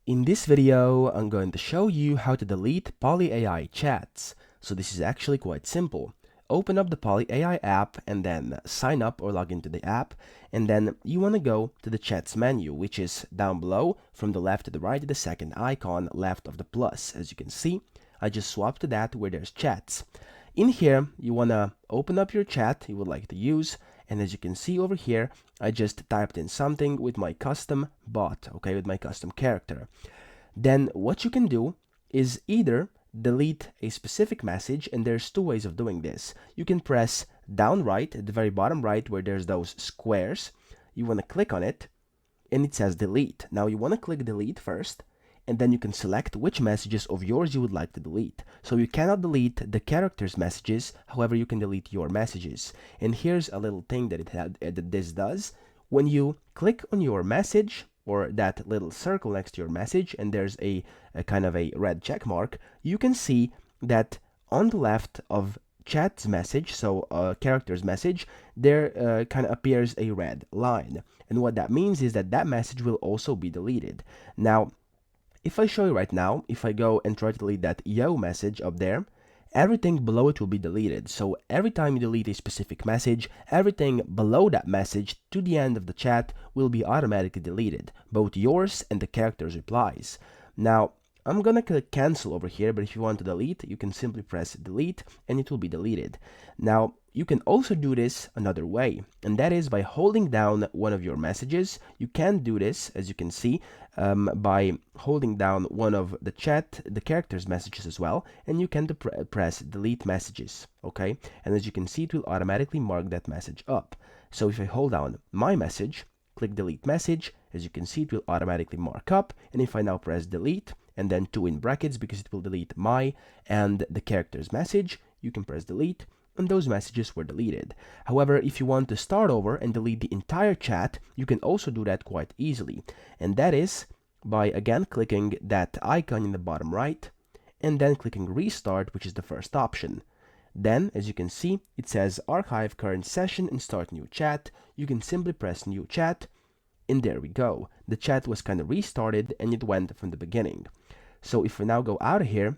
In this video, I'm going to show you how to delete poly.ai chats. So this is actually quite simple. Open up the poly.ai app and then sign up or log into the app. And then you want to go to the chats menu, which is down below from the left to the right, the second icon left of the plus. As you can see, I just swapped to that where there's chats. In here, you want to open up your chat you would like to use. And as you can see over here, I just typed in something with my custom bot, okay, with my custom character. Then what you can do is either delete a specific message, and there's two ways of doing this. You can press down right at the very bottom right where there's those squares. You want to click on it, and it says delete. Now you want to click delete first, and then you can select which messages of yours you would like to delete. So you cannot delete the character's messages, however you can delete your messages. And here's a little thing that this does. When you click on your message, or that little circle next to your message, and there's a kind of a red check mark, you can see that on the left of chat's message, so character's message, there kind of appears a red line. And what that means is that that message will also be deleted. Now, if I show you right now, if I go and try to delete that yo message up there, everything below it will be deleted. So every time you delete a specific message, everything below that message to the end of the chat will be automatically deleted, both yours and the character's replies. Now, I'm gonna click cancel over here, but if you want to delete, you can simply press delete and it will be deleted. Now, you can also do this another way, and that is by holding down one of your messages. You can do this, as you can see, by holding down one of the character's messages as well, and you can press delete messages, okay? And as you can see, it will automatically mark that message up. So if I hold down my message, click delete message, as you can see, it will automatically mark up. And if I now press delete, and then 2 in brackets because it will delete my and the character's message, you can press delete, and those messages were deleted. However, if you want to start over and delete the entire chat, you can also do that quite easily. And that is by again clicking that icon in the bottom right, and then clicking restart, which is the first option. Then, as you can see, it says archive current session and start new chat. You can simply press new chat, and there we go. The chat was kind of restarted and it went from the beginning. So if we now go out of here,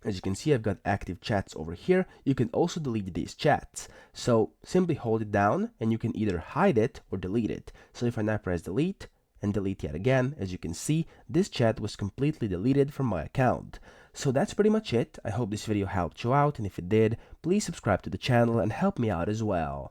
as you can see, I've got active chats over here. You can also delete these chats. So simply hold it down and you can either hide it or delete it. So if I now press delete and delete yet again, as you can see, this chat was completely deleted from my account. So that's pretty much it. I hope this video helped you out, and if it did, please subscribe to the channel and help me out as well.